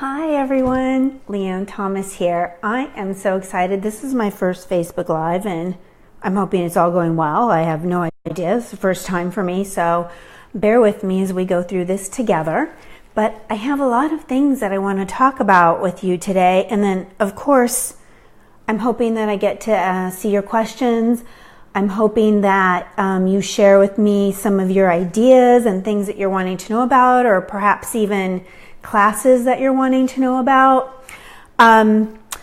Hi everyone, Leanne Thomas here. I am so excited. This is my first Facebook Live and I'm hoping it's all going well. I have no idea. It's the first time for me, so bear with me as we go through this together. But I have a lot of things that I want to talk about with you today. And then, of course, I'm hoping that I get to see your questions. I'm hoping that you share with me some of your ideas and things that you're wanting to know about, or perhaps even classes that you're wanting to know about.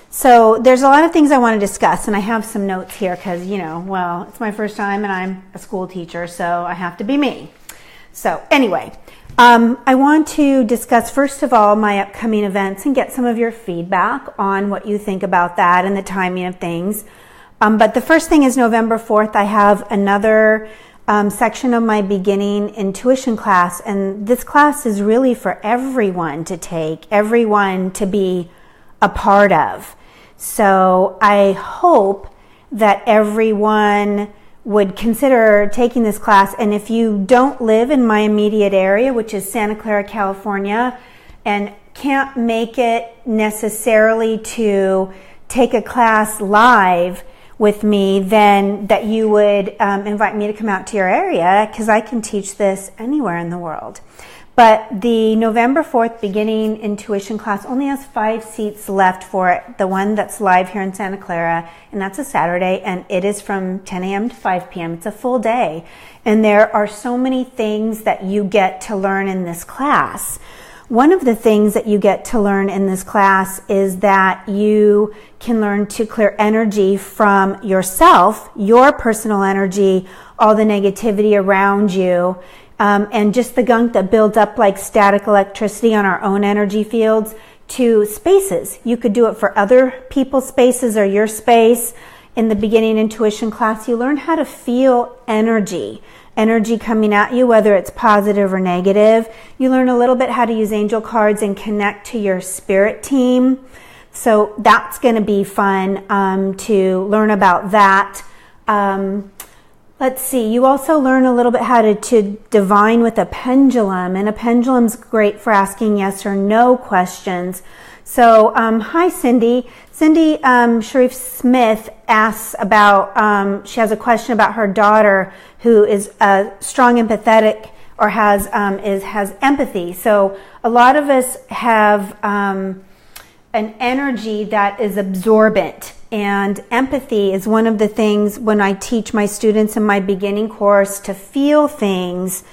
So there's a lot of things I want to discuss, and I have some notes here because, it's my first time and I'm a school teacher, so I have to be me. So anyway, I want to discuss, first of all, my upcoming events and get some of your feedback on what you think about that and the timing of things. But the first thing is November 4th, I have another section of my beginning intuition class, and this class is really for everyone to take, everyone to be a part of. So I hope that everyone would consider taking this class, and if you don't live in my immediate area, which is Santa Clara, California, and can't make it necessarily to take a class live with me, then that you would invite me to come out to your area, because I can teach this anywhere in the world. But the November 4th beginning intuition class only has 5 seats left for it, the one that's live here in Santa Clara, and that's a Saturday, and it is from 10 a.m. to 5 p.m. It's a full day, and there are so many things that you get to learn in this class. One of the things that you get to learn in this class is that you can learn to clear energy from yourself, your personal energy, all the negativity around you, and just the gunk that builds up like static electricity on our own energy fields to spaces. You could do it for other people's spaces or your space. In the beginning intuition class, you learn how to feel energy coming at you, whether it's positive or negative. You learn a little bit how to use angel cards and connect to your spirit team. So that's going to be fun to learn about that. Let's see, you also learn a little bit how to divine with a pendulum, and a pendulum's great for asking yes or no questions. So, hi Cindy. Cindy Sharif Smith asks about, she has a question about her daughter who is strong empathetic or has empathy. So a lot of us have an energy that is absorbent, and empathy is one of the things when I teach my students in my beginning course to feel things,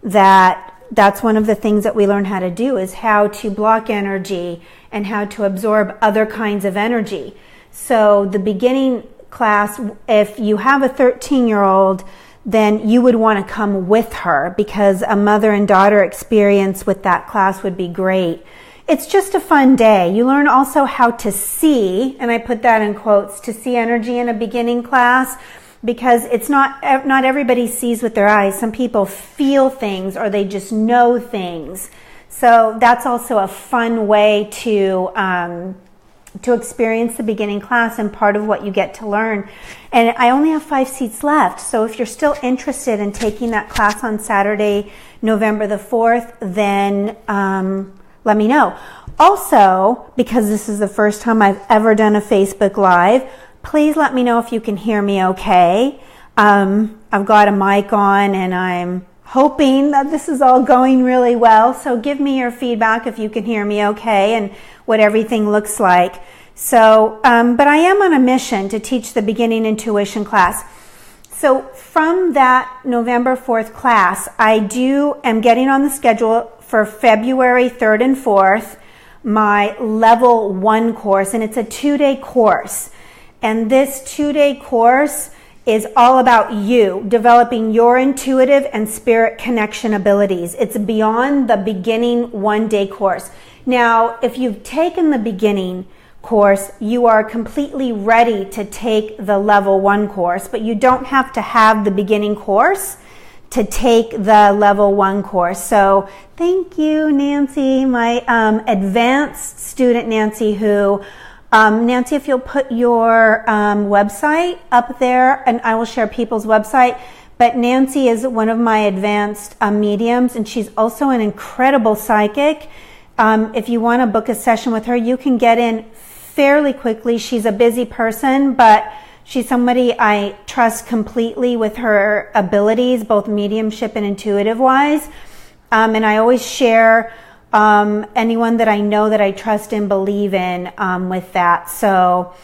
that's one of the things that we learn how to do, is how to block energy and how to absorb other kinds of energy. So the beginning class, if you have a 13-year-old, then you would want to come with her, because a mother and daughter experience with that class would be great. It's just a fun day. You learn also how to see, and I put that in quotes, to see energy in a beginning class, because it's not everybody sees with their eyes. Some people feel things, or they just know things. So that's also a fun way to experience the beginning class, and part of what you get to learn. And I only have 5 seats left, so if you're still interested in taking that class on Saturday, November the 4th, then let me know. Also, because this is the first time I've ever done a Facebook Live, please let me know if you can hear me okay. I've got a mic on, and I'm hoping that this is all going really well. So give me your feedback if you can hear me okay and what everything looks like. So, but I am on a mission to teach the beginning intuition class. So from that November 4th class, I am getting on the schedule for February 3rd and 4th, my level 1 course, and it's a 2-day course. And this 2-day course is all about you, developing your intuitive and spirit connection abilities. It's beyond the beginning 1-day course. Now, if you've taken the beginning course, you are completely ready to take the level 1 course, but you don't have to have the beginning course to take the level 1 course. So thank you, Nancy, my advanced student, Nancy, Nancy, if you'll put your website up there, and I will share people's website. But Nancy is one of my advanced mediums, and she's also an incredible psychic. If you want to book a session with her, you can get in fairly quickly. She's a busy person, but she's somebody I trust completely with her abilities, both mediumship and intuitive wise. And I always share anyone that I know that I trust and believe in with that. So,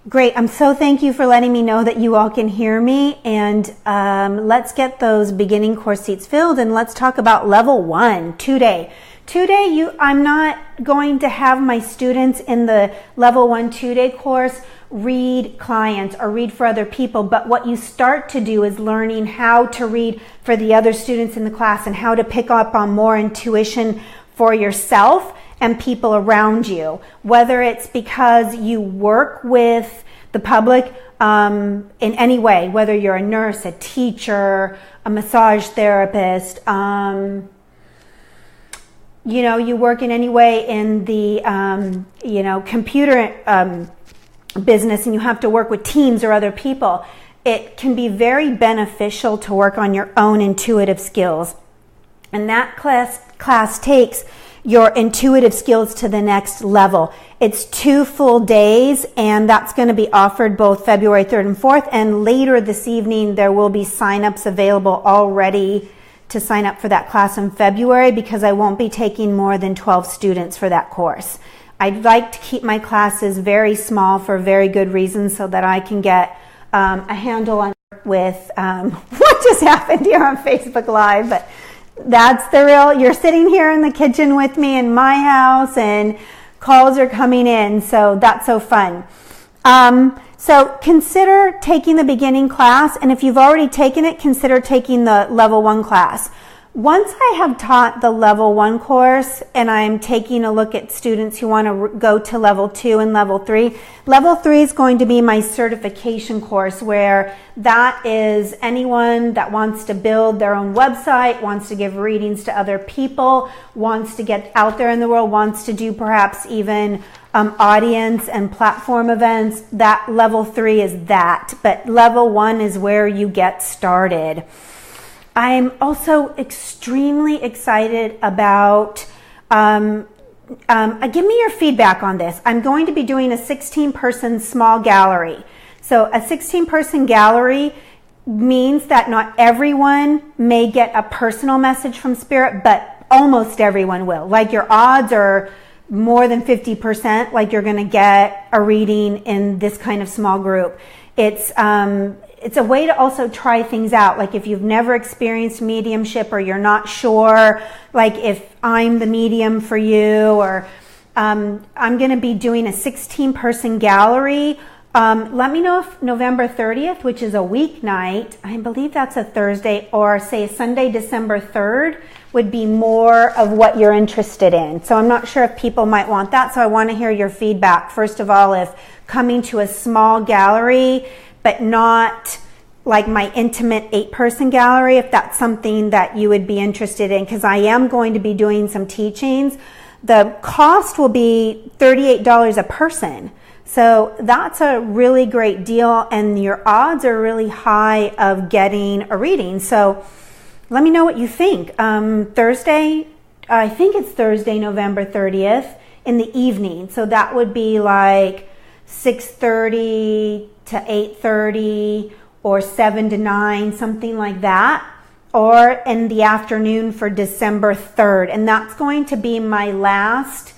great. I'm so thank you for letting me know that you all can hear me. And let's get those beginning course seats filled, and let's talk about level 1 today. Today, I'm not going to have my students in the level 1 2-day course read clients or read for other people, but what you start to do is learning how to read for the other students in the class and how to pick up on more intuition for yourself and people around you, whether it's because you work with the public in any way, whether you're a nurse, a teacher, a massage therapist, you work in any way in the, computer business, and you have to work with teams or other people. It can be very beneficial to work on your own intuitive skills. And that class takes your intuitive skills to the next level. It's 2 full days, and that's going to be offered both February 3rd and 4th. And later this evening, there will be signups available already to sign up for that class in February, because I won't be taking more than 12 students for that course. I'd like to keep my classes very small for very good reasons, so that I can get a handle on with what just happened here on Facebook Live. But that's the real, you're sitting here in the kitchen with me in my house, and calls are coming in, so that's so fun. So consider taking the beginning class, and if you've already taken it, consider taking the level 1 class. Once I have taught the level 1 course and I'm taking a look at students who want to go to level 2 and level 3, level 3 is going to be my certification course, where that is anyone that wants to build their own website, wants to give readings to other people, wants to get out there in the world, wants to do perhaps even audience and platform events. That level 3 is that, but level 1 is where you get started. I'm also extremely excited about, give me your feedback on this. I'm going to be doing a 16-person small gallery. So a 16-person gallery means that not everyone may get a personal message from Spirit, but almost everyone will. Like, your odds are more than 50%, like you're going to get a reading in this kind of small group. It's a way to also try things out. Like, if you've never experienced mediumship, or you're not sure, like if I'm the medium for you, or I'm going to be doing a 16-person gallery. Let me know if November 30th, which is a weeknight, I believe that's a Thursday, or say Sunday, December 3rd, would be more of what you're interested in. So I'm not sure if people might want that. So I want to hear your feedback. First of all, if coming to a small gallery, but not like my intimate 8-person gallery, if that's something that you would be interested in, because I am going to be doing some teachings. The cost will be $38 a person. So that's a really great deal, and your odds are really high of getting a reading. So let me know what you think. Thursday, I think it's Thursday, November 30th in the evening. So that would be like 6:30 to 8:30 or 7 to 9, something like that. Or in the afternoon for December 3rd. And that's going to be my last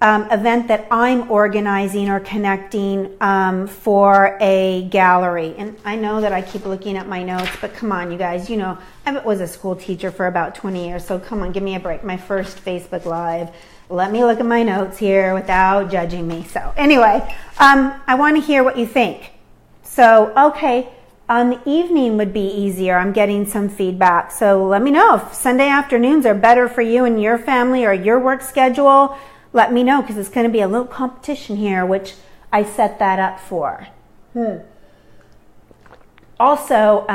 event that I'm organizing or connecting for a gallery. And I know that I keep looking at my notes, but come on, you guys, you know, I was a school teacher for about 20 years, so come on, give me a break. My first Facebook Live. Let me look at my notes here without judging me. So anyway, I want to hear what you think. So, okay, on the evening would be easier. I'm getting some feedback. So let me know if Sunday afternoons are better for you and your family or your work schedule. Let me know, because it's going to be a little competition here, which I set that up for. Also,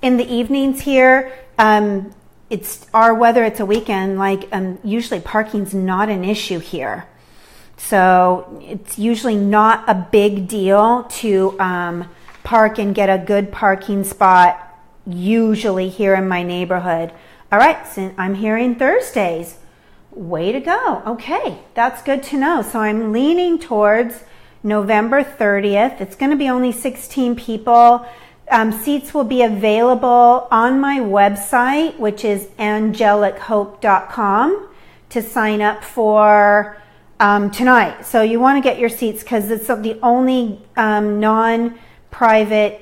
in the evenings here, whether it's a weekend, like usually parking's not an issue here. So it's usually not a big deal to park and get a good parking spot, usually here in my neighborhood. All right, so I'm hearing Thursdays. Way to go. Okay, that's good to know. So I'm leaning towards November 30th. It's going to be only 16 people. Seats will be available on my website, which is angelichope.com, to sign up for tonight. So you want to get your seats because it's the only non-private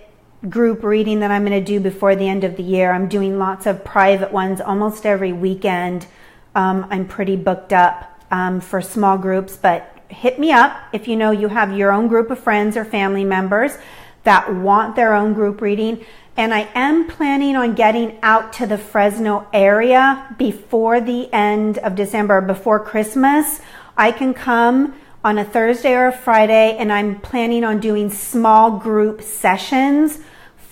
group reading that I'm going to do before the end of the year. I'm doing lots of private ones almost every weekend. I'm pretty booked up for small groups, but hit me up if you know you have your own group of friends or family members that want their own group reading. And I am planning on getting out to the Fresno area before the end of December, before Christmas. I can come on a Thursday or a Friday, and I'm planning on doing small group sessions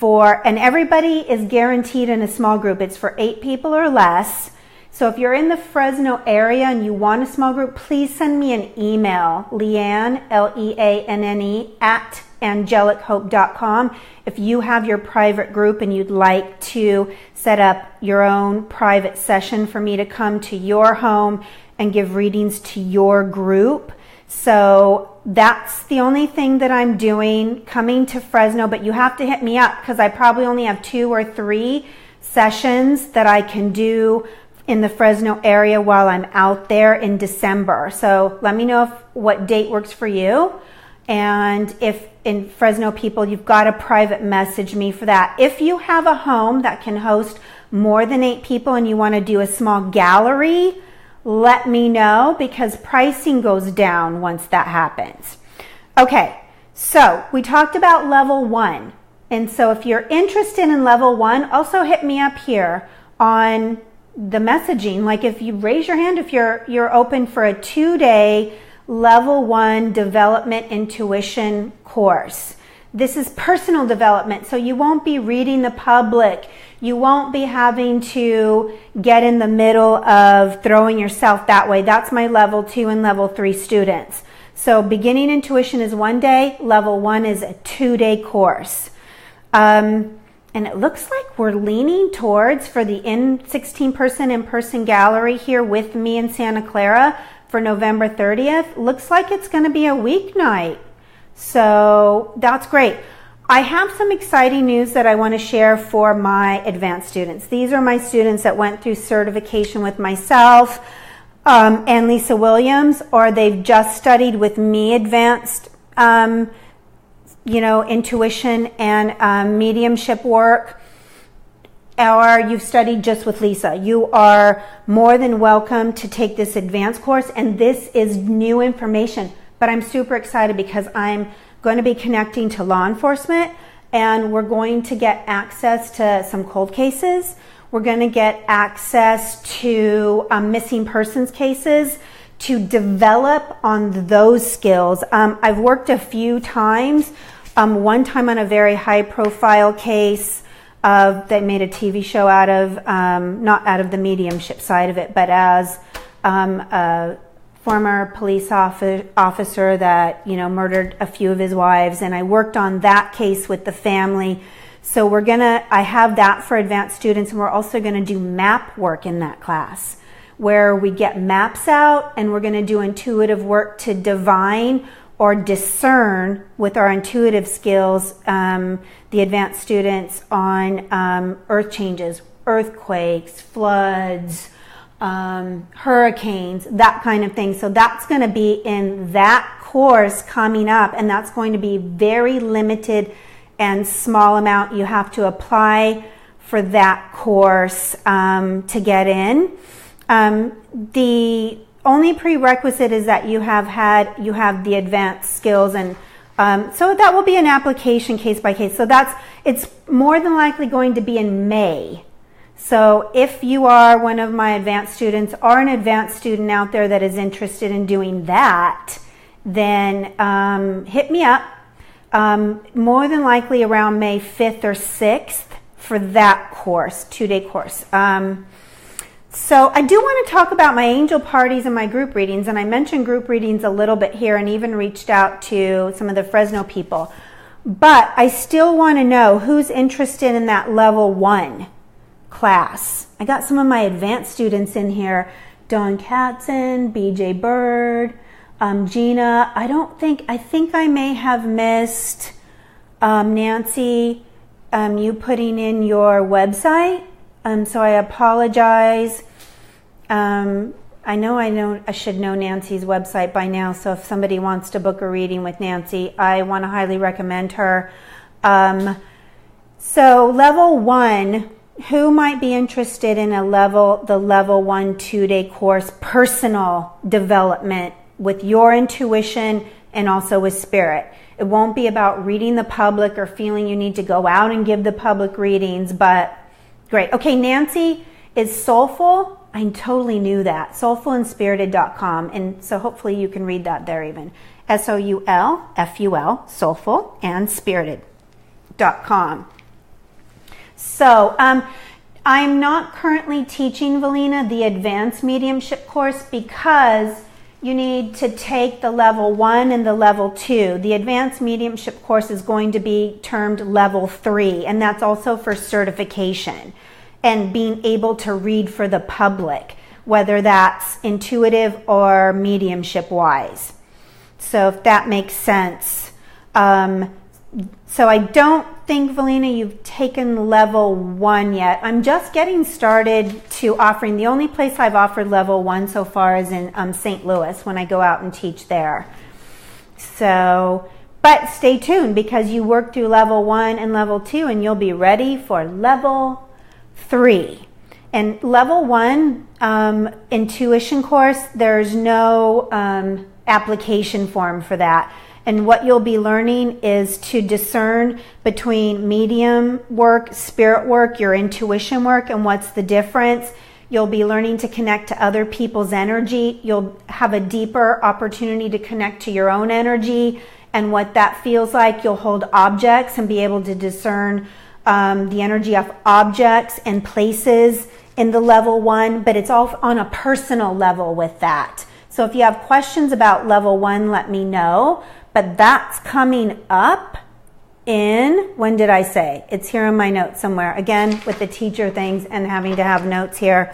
and everybody is guaranteed in a small group. It's for 8 people or less. So if you're in the Fresno area and you want a small group, please send me an email, Leanne, Leanne, at angelichope.com. If you have your private group and you'd like to set up your own private session for me to come to your home and give readings to your group. So that's the only thing that I'm doing, coming to Fresno, but you have to hit me up because I probably only have 2 or 3 sessions that I can do in the Fresno area while I'm out there in December. So let me know what date works for you. And if in Fresno people, you've got to private message me for that. If you have a home that can host more than 8 people and you want to do a small gallery, let me know because pricing goes down once that happens. Okay, so we talked about level 1. And so if you're interested in level 1, also hit me up here on the messaging. Like if you raise your hand, if you're open for a 2-day level 1 development intuition course. This is personal development, so you won't be reading the public. You won't be having to get in the middle of throwing yourself that way. That's my level 2 and level 3 students. So beginning intuition is 1 day, level 1 is a 2-day course. And it looks like we're leaning towards, for the 16-person in-person gallery here with me in Santa Clara for November 30th, looks like it's going to be a weeknight. So that's great. I have some exciting news that I want to share for my advanced students. These are my students that went through certification with myself and Lisa Williams, or they've just studied with me advanced intuition and mediumship work, or you've studied just with Lisa. You are more than welcome to take this advanced course, and this is new information. But I'm super excited because I'm going to be connecting to law enforcement, and we're going to get access to some cold cases. We're going to get access to missing persons cases to develop on those skills. I've worked a few times. One time on a very high profile case that made a TV show out of, not out of the mediumship side of it, but as a former police officer that, murdered a few of his wives. And I worked on that case with the family. So I have that for advanced students, and we're also going to do map work in that class where we get maps out, and we're going to do intuitive work to divine or discern with our intuitive skills, the advanced students on earth changes, earthquakes, floods, hurricanes, that kind of thing. So that's going to be in that course coming up, and that's going to be very limited and small amount. You have to apply for that course to get in. The only prerequisite is that you have the advanced skills, and so that will be an application case by case. So it's more than likely going to be in May. So if you are one of my advanced students or an advanced student out there that is interested in doing that, then hit me up. More than likely around May 5th or 6th for that course, 2-day course. So I do want to talk about my angel parties and my group readings, and I mentioned group readings a little bit here and even reached out to some of the Fresno people. But I still want to know who's interested in that level 1 class. I got some of my advanced students in here. Dawn Katzen, BJ Bird, Gina. I think I may have missed Nancy, you putting in your website. So I apologize. I know I should know Nancy's website by now. So if somebody wants to book a reading with Nancy, I want to highly recommend her. So level 1, who might be interested in the level 1 2-day course, personal development with your intuition and also with spirit. It won't be about reading the public or feeling you need to go out and give the public readings, but great. Okay, Nancy is soulful. I totally knew that. Soulfulandspirited.com. And so hopefully you can read that there even. SOULFUL, soulful and spirited.com. So I'm not currently teaching, Valina, the advanced mediumship course because you need to take the level 1 and the level 2. The advanced mediumship course is going to be termed level 3, and that's also for certification and being able to read for the public, whether that's intuitive or mediumship wise. So if that makes sense. So I don't think, Valina, you've taken level 1 yet. I'm just getting started to offering. The only place I've offered level 1 so far is in St. Louis when I go out and teach there. So, but stay tuned because you work through level 1 and level 2 and you'll be ready for level 3. And level 1 intuition course, there's no application form for that. And what you'll be learning is to discern between medium work, spirit work, your intuition work, and what's the difference. You'll be learning to connect to other people's energy. You'll have a deeper opportunity to connect to your own energy and what that feels like. You'll hold objects and be able to discern the energy of objects and places in the level 1, but it's all on a personal level with that. So if you have questions about level 1, let me know. But that's coming up in, when did I say? It's here in my notes somewhere. Again, with the teacher things and having to have notes here.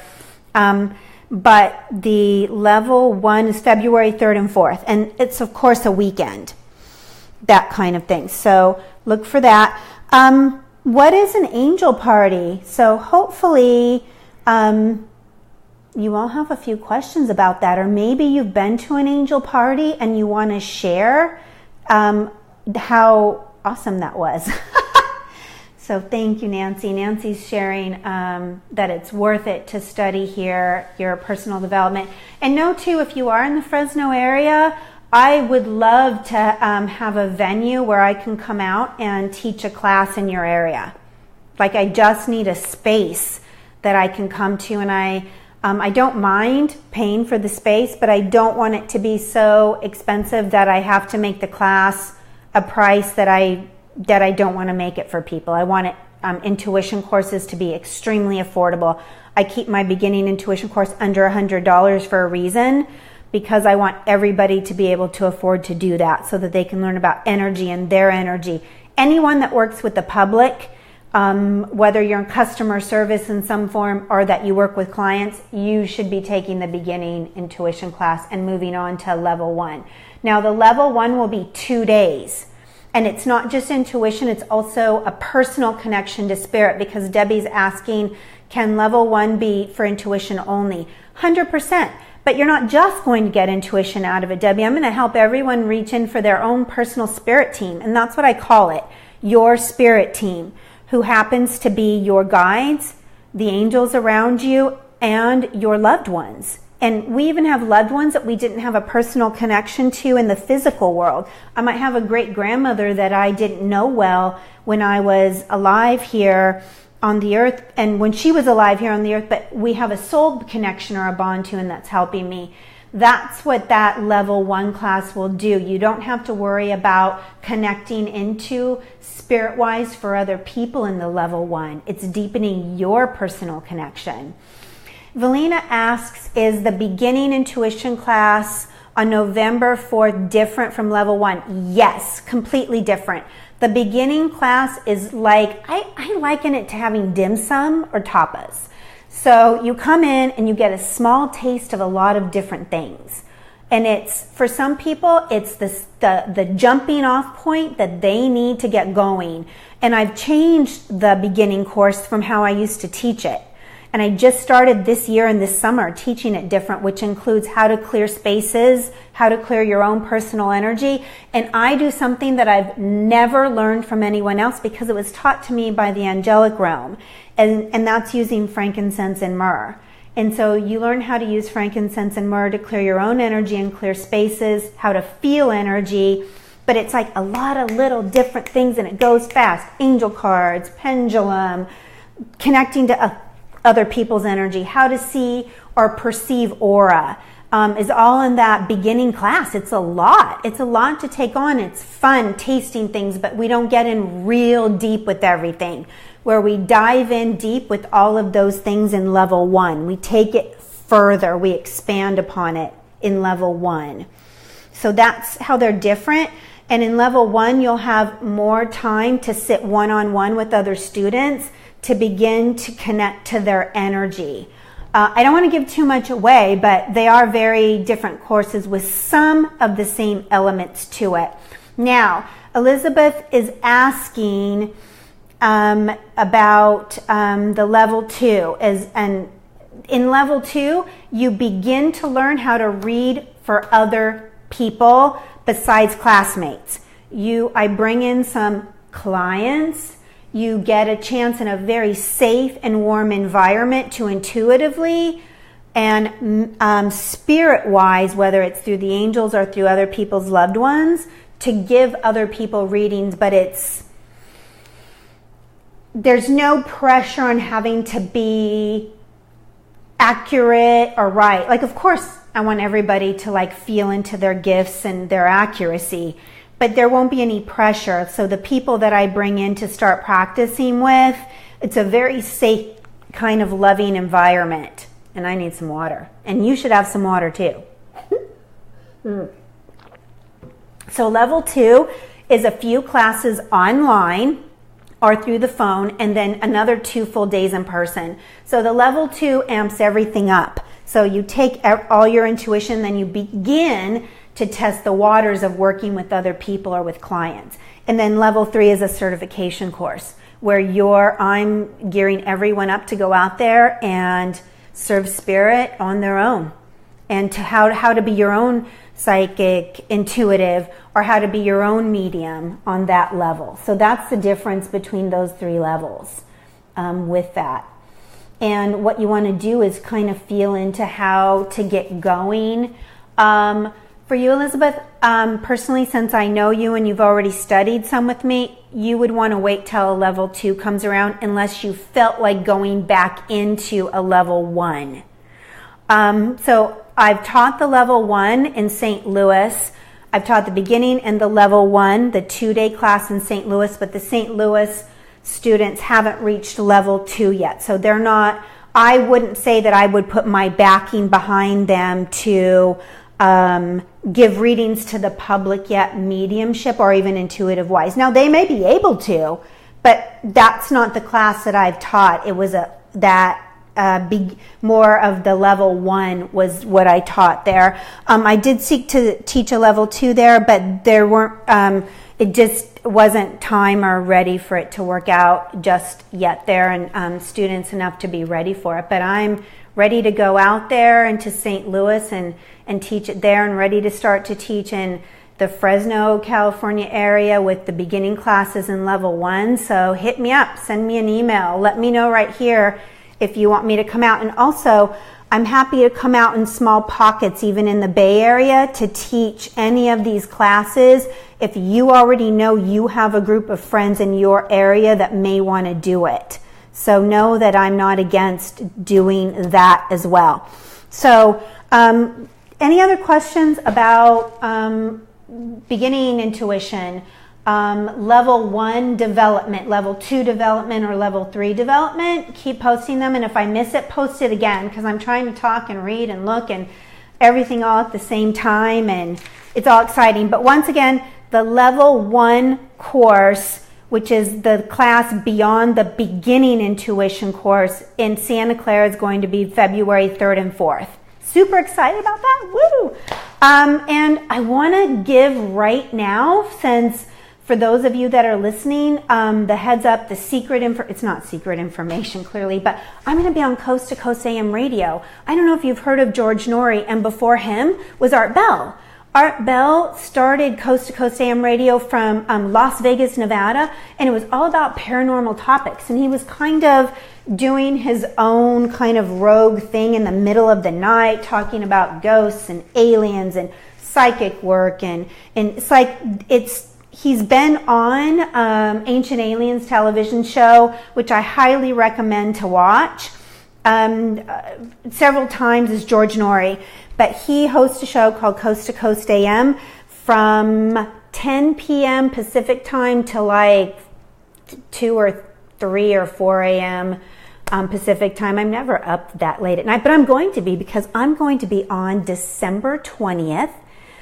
But the level 1 is February 3rd and 4th. And it's, of course, a weekend. That kind of thing. So look for that. What is an angel party? So hopefully you all have a few questions about that. Or maybe you've been to an angel party and you want to share how awesome that was. So thank you, Nancy. Nancy's sharing that it's worth it to study here, your personal development. And know too, if you are in the Fresno area, I would love to have a venue where I can come out and teach a class in your area. Like I just need a space that I can come to, and I don't mind paying for the space, but I don't want it to be so expensive that I have to make the class a price that I don't want to make it for people. I want it intuition courses to be extremely affordable. I keep my beginning intuition course under $100 for a reason, because I want everybody to be able to afford to do that so that they can learn about energy and their energy. Anyone that works with the public, whether you're in customer service in some form or that you work with clients, you should be taking the beginning intuition class and moving on to level 1. Now the level 1 will be 2 days, and it's not just intuition, it's also a personal connection to spirit, because Debbie's asking, can level 1 be for intuition only? 100%. But you're not just going to get intuition out of it, Debbie. I'm going to help everyone reach in for their own personal spirit team, and that's what I call it, your spirit team, who happens to be your guides, the angels around you, and your loved ones. And we even have loved ones that we didn't have a personal connection to in the physical world. I might have a great-grandmother that I didn't know well when I was alive here on the earth, and when she was alive here on the earth, but we have a soul connection or a bond to, and that's helping me. That's what that level 1 class will do. You don't have to worry about connecting into spirit-wise for other people in the level 1. It's deepening your personal connection. Valina asks, is the beginning intuition class on November 4th different from level 1? Yes, completely different. The beginning class is like, I liken it to having dim sum or tapas. So you come in and you get a small taste of a lot of different things. And it's, for some people, it's the jumping off point that they need to get going. And I've changed the beginning course from how I used to teach it. And I just started this year and this summer teaching it different, which includes how to clear spaces, how to clear your own personal energy. And I do something that I've never learned from anyone else because it was taught to me by the angelic realm. And that's using frankincense and myrrh. And so you learn how to use frankincense and myrrh to clear your own energy and clear spaces, how to feel energy. But it's like a lot of little different things and it goes fast. Angel cards, pendulum, connecting to other people's energy, how to see or perceive aura is all in that beginning class. It's a lot. It's a lot to take on. It's fun tasting things, but we don't get in real deep with everything. Where we dive in deep with all of those things in level 1. We take it further. We expand upon it in level 1. So that's how they're different. And in level 1, you'll have more time to sit one-on-one with other students to begin to connect to their energy. I don't want to give too much away, but they are very different courses with some of the same elements to it. Now, Elizabeth is asking about the level 2. And in level 2, you begin to learn how to read for other people besides classmates. I bring in some clients. You get a chance in a very safe and warm environment to intuitively and spirit-wise, whether it's through the angels or through other people's loved ones, to give other people readings, but there's no pressure on having to be accurate or right. Like, of course, I want everybody to feel into their gifts and their accuracy, but there won't be any pressure. So the people that I bring in to start practicing with, it's a very safe kind of loving environment. And I need some water. And you should have some water too. So level 2 is a few classes online or through the phone, and then another 2 full days in person. So the level 2 amps everything up. So you take all your intuition, then you begin to test the waters of working with other people or with clients. And then level 3 is a certification course where I'm gearing everyone up to go out there and serve spirit on their own, and to how to be your own psychic, intuitive, or how to be your own medium on that level. So that's the difference between those 3 levels with that. And what you want to do is kind of feel into how to get going. For you, Elizabeth, personally, since I know you and you've already studied some with me, you would want to wait till a level 2 comes around unless you felt like going back into a level 1. So I've taught the level 1 in St. Louis. I've taught the beginning and the level 1, the 2-day class in St. Louis, but the St. Louis students haven't reached level 2 yet. So they're not, I wouldn't say that I would put my backing behind them to give readings to the public yet, mediumship or even intuitive wise. Now they may be able to, but that's not the class that I've taught. It was more of the level 1 was what I taught there. I did seek to teach a level 2 there, but there weren't, it just wasn't time or ready for it to work out just yet there, and students enough to be ready for it. But I'm ready to go out there into St. Louis and teach it there, and ready to start to teach in the Fresno, California area with the beginning classes in level 1. So hit me up, send me an email, let me know right here if you want me to come out. And also, I'm happy to come out in small pockets, even in the Bay Area, to teach any of these classes. If you already know you have a group of friends in your area that may want to do it. So know that I'm not against doing that as well. So any other questions about beginning intuition, level 1 development, level 2 development, or level 3 development? Keep posting them, and if I miss it, post it again, because I'm trying to talk and read and look and everything all at the same time, and it's all exciting. But once again, the level 1 course which is the class beyond the beginning intuition course in Santa Clara, is going to be February 3rd and 4th. Super excited about that. Woo! And I want to give right now, since for those of you that are listening, the heads up, the secret it's not secret information clearly, but I'm going to be on Coast to Coast AM radio. I don't know if you've heard of George Norrie, and before him was Art Bell. Art Bell started Coast to Coast AM radio from Las Vegas, Nevada, and it was all about paranormal topics. And he was kind of doing his own kind of rogue thing in the middle of the night, talking about ghosts and aliens and psychic work. And it's like, he's been on Ancient Aliens television show, which I highly recommend to watch. Several times is George Norrie. But he hosts a show called Coast to Coast AM from 10 p.m. Pacific time to like 2 or 3 or 4 a.m. Pacific time. I'm never up that late at night, but I'm going to be, because I'm going to be on December 20th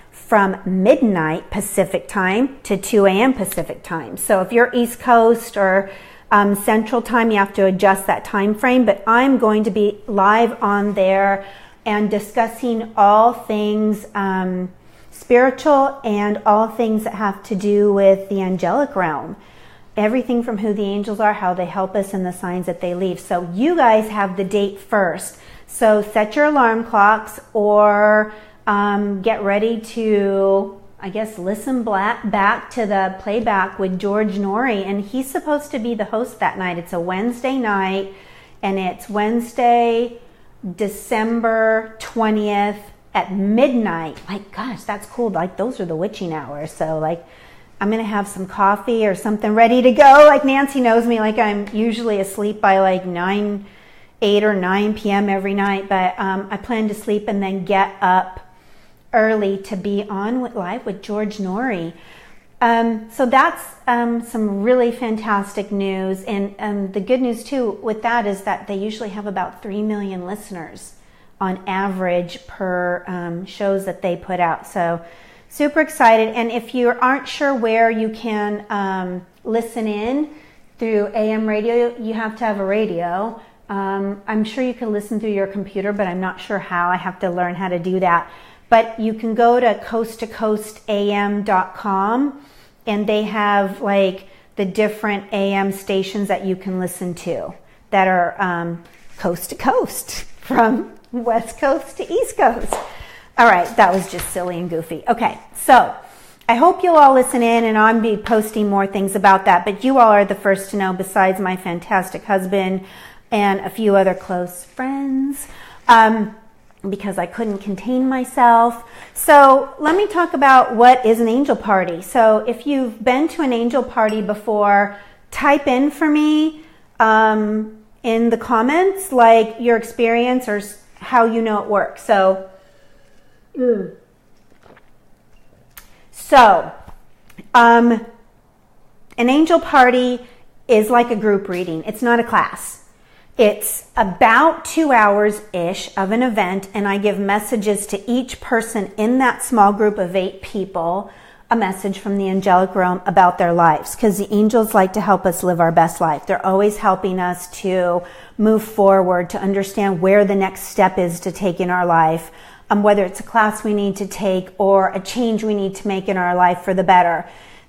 from midnight Pacific time to 2 a.m. Pacific time. So if you're East Coast or Central time, you have to adjust that time frame, but I'm going to be live on there and discussing all things spiritual and all things that have to do with the angelic realm. Everything from who the angels are, how they help us, and the signs that they leave. So you guys have the date first. So set your alarm clocks, or get ready to, I guess, listen back to the playback with George Norrie. And he's supposed to be the host that night. It's a Wednesday night, and it's Wednesday, December 20th at midnight. Like, gosh, that's cool. Like, those are the witching hours. So, like, I'm going to have some coffee or something ready to go. Like, Nancy knows me. Like, I'm usually asleep by like 8 or 9 p.m. every night. But I plan to sleep and then get up early to be on live with George Norrie. So that's some really fantastic news. And the good news too with that is that they usually have about 3 million listeners on average per shows that they put out. So super excited. And if you aren't sure where you can listen in through AM radio, you have to have a radio. I'm sure you can listen through your computer, but I'm not sure how. I have to learn how to do that. But you can go to coasttocoastam.com, and they have like the different AM stations that you can listen to that are coast to coast, from West Coast to East Coast. All right, that was just silly and goofy. Okay, so I hope you'll all listen in, and I'll be posting more things about that. But you all are the first to know, besides my fantastic husband and a few other close friends. Because I couldn't contain myself. So let me talk about what is an angel party. So if you've been to an angel party before, type in for me in the comments, like your experience or how you know it works. So an angel party is like a group reading. It's not a class. It's about 2 hours-ish of an event, and I give messages to each person in that small group of 8 people, a message from the angelic realm about their lives, because the angels like to help us live our best life. They're always helping us to move forward, to understand where the next step is to take in our life, whether it's a class we need to take or a change we need to make in our life for the better.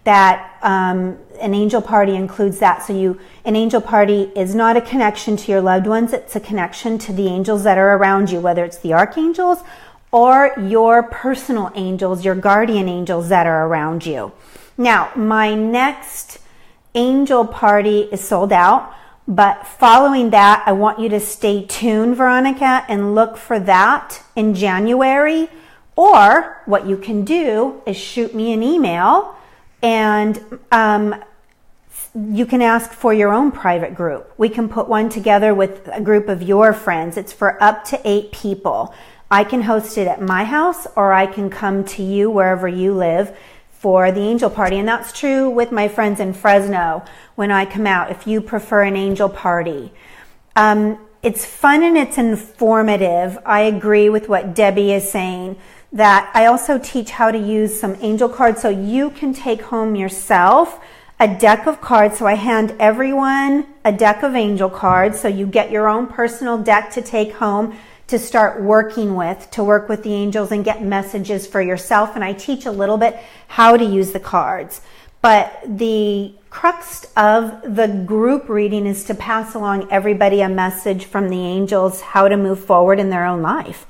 That an angel party includes that. So an angel party is not a connection to your loved ones. It's a connection to the angels that are around you, whether it's the archangels or your personal angels, your guardian angels that are around you. Now, my next angel party is sold out, but following that, I want you to stay tuned, Veronica, and look for that in January. Or what you can do is shoot me an email, and you can ask for your own private group. We can put one together with a group of your friends. It's for up to 8 people. I can host it at my house, or I can come to you wherever you live for the angel party. And that's true with my friends in Fresno when I come out, if you prefer an angel party. It's fun and it's informative. I agree with what Debbie is saying, that I also teach how to use some angel cards so you can take home yourself a deck of cards. So I hand everyone a deck of angel cards. So you get your own personal deck to take home to start working with, to work with the angels and get messages for yourself. And I teach a little bit how to use the cards. But the crux of the group reading is to pass along everybody a message from the angels, how to move forward in their own life.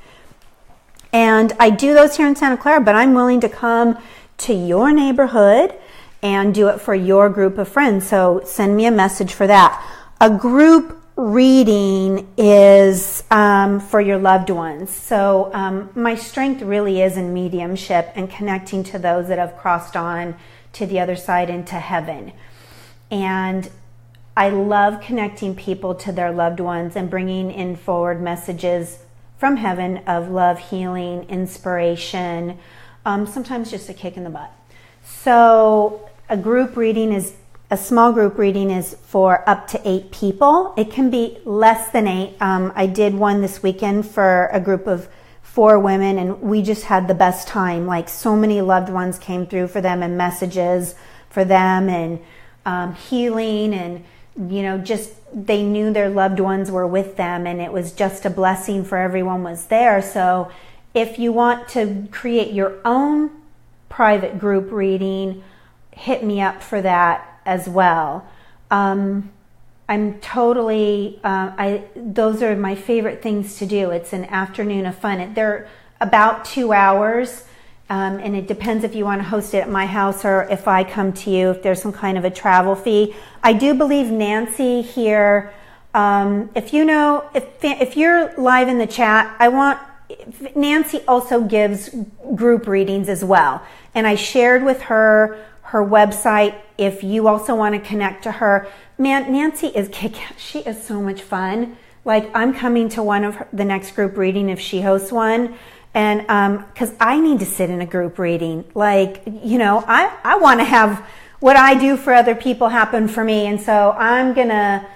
And I do those here in Santa Clara, but I'm willing to come to your neighborhood and do it for your group of friends. So send me a message for that. A group reading is for your loved ones. So my strength really is in mediumship and connecting to those that have crossed on to the other side into heaven. And I love connecting people to their loved ones and bringing in forward messages from heaven of love, healing, inspiration, sometimes just a kick in the butt. So a small group reading is for up to 8 people. It can be less than 8. I did one this weekend for a group of 4 women, and we just had the best time. Like, so many loved ones came through for them and messages for them and healing, and just they knew their loved ones were with them, and it was just a blessing for everyone was there. So if you want to create your own private group reading, hit me up for that as well. I'm totally, those are my favorite things to do. It's an afternoon of fun. They're about 2 hours, and it depends if you want to host it at my house or if I come to you, if there's some kind of a travel fee. I do believe Nancy here, if you're live in the chat, Nancy also gives group readings as well. And I shared with her website if you also want to connect to her. Man, Nancy is kick-ass. She is so much fun. Like, I'm coming to one of the next group reading if she hosts one. And because I need to sit in a group reading. Like, I want to have what I do for other people happen for me. And so I'm gonna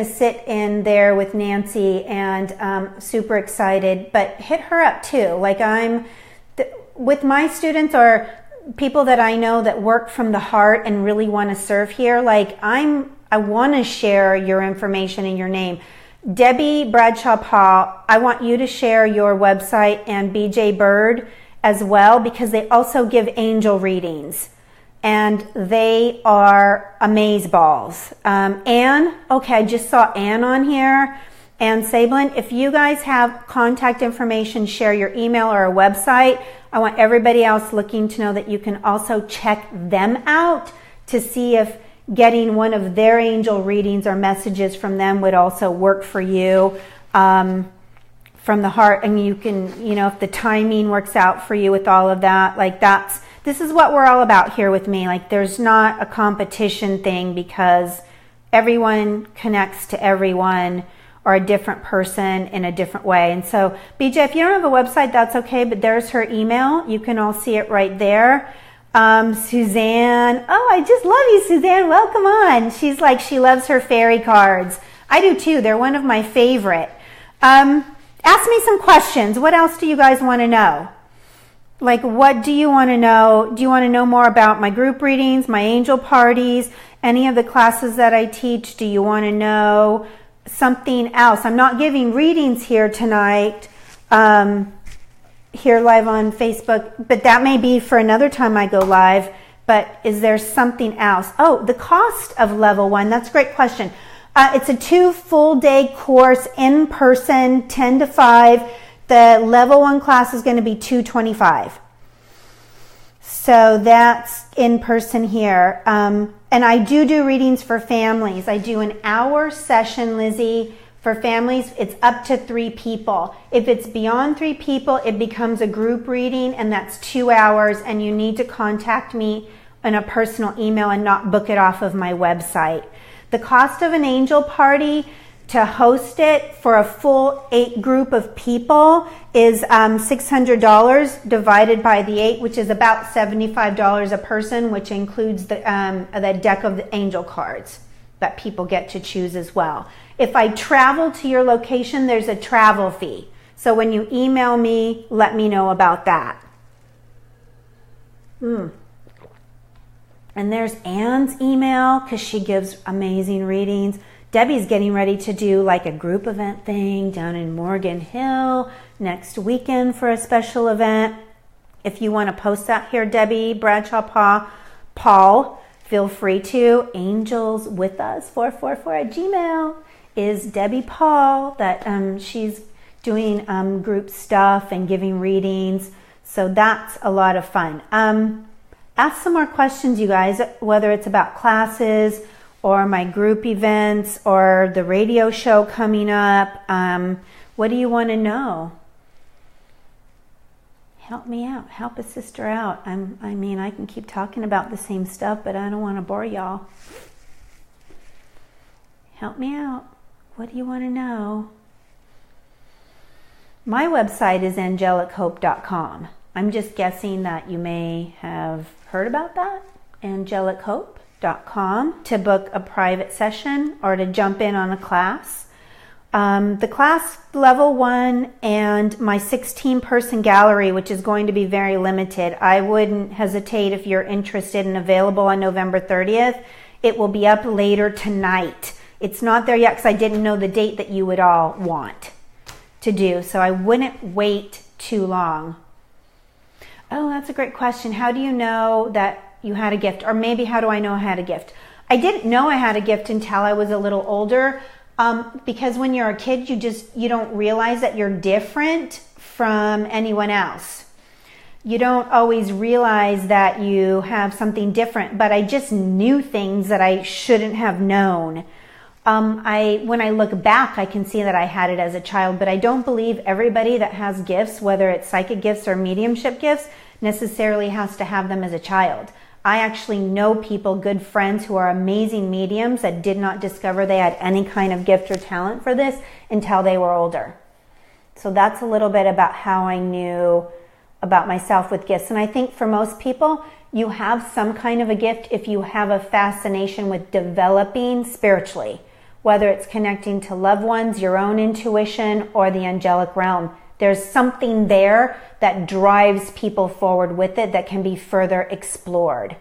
sit in there with Nancy, and super excited. But hit her up too. Like, with my students or people that I know that work from the heart and really want to serve here, like, I want to share your information and your name. Debbie Bradshaw Paul, I want you to share your website, and BJ Bird as well, because they also give angel readings, and they are amazeballs. Anne, okay, I just saw Anne on here. Anne Sablin, if you guys have contact information, share your email or a website. I want everybody else looking to know that you can also check them out to see if getting one of their angel readings or messages from them would also work for you from the heart. And you can, if the timing works out for you with all of that, like, this is what we're all about here with me. Like, there's not a competition thing, because everyone connects to everyone, or a different person in a different way. And so, BJ, if you don't have a website, that's okay, but there's her email. You can all see it right there. Suzanne, oh, I just love you, Suzanne. Welcome on. She's like, she loves her fairy cards. I do too. They're one of my favorite. Ask me some questions. What else do you guys want to know? Like, what do you want to know? Do you want to know more about my group readings, my angel parties, any of the classes that I teach? Do you want to know something else? I'm not giving readings here tonight, here live on Facebook, but that may be for another time I go live. But is there something else? Oh, the cost of level 1. That's a great question. It's a 2 full day course in person, 10 to 5. The level 1 class is going to be $225. So that's in person here. And I do readings for families. I do an hour session, Lizzie. For families, it's up to 3 people. If it's beyond 3 people, it becomes a group reading, and that's 2 hours, and you need to contact me in a personal email and not book it off of my website. The cost of an angel party to host it for a full 8 group of people is $600 divided by the 8, which is about $75 a person, which includes the deck of the angel cards that people get to choose as well. If I travel to your location, there's a travel fee. So when you email me, let me know about that. And there's Anne's email because she gives amazing readings. Debbie's getting ready to do like a group event thing down in Morgan Hill next weekend for a special event. If you want to post that here, Debbie Bradshaw Paul, feel free to. angelswithus444@gmail is Debbie Paul, that she's doing group stuff and giving readings. So that's a lot of fun. Ask some more questions, you guys, whether it's about classes or my group events or the radio show coming up. What do you want to know? Help me out. Help a sister out. I mean, I can keep talking about the same stuff, but I don't want to bore y'all. Help me out. What do you want to know? My website is angelichope.com. I'm just guessing that you may have heard about that. angelichope.com to book a private session or to jump in on a class. The class level 1 and my 16-person gallery, which is going to be very limited. I wouldn't hesitate if you're interested and available on November 30th. It will be up later tonight. It's not there yet because I didn't know the date that you would all want to do, so I wouldn't wait too long. Oh, that's a great question. How do you know that you had a gift? Or maybe how do I know I had a gift? I didn't know I had a gift until I was a little older, because when you're a kid, you don't realize that you're different from anyone else. You don't always realize that you have something different, but I just knew things that I shouldn't have known. When I look back, I can see that I had it as a child, but I don't believe everybody that has gifts, whether it's psychic gifts or mediumship gifts, necessarily has to have them as a child. I actually know people, good friends, who are amazing mediums that did not discover they had any kind of gift or talent for this until they were older. So that's a little bit about how I knew about myself with gifts. And I think for most people, you have some kind of a gift if you have a fascination with developing spiritually, whether it's connecting to loved ones, your own intuition, or the angelic realm. There's something there that drives people forward with it that can be further explored.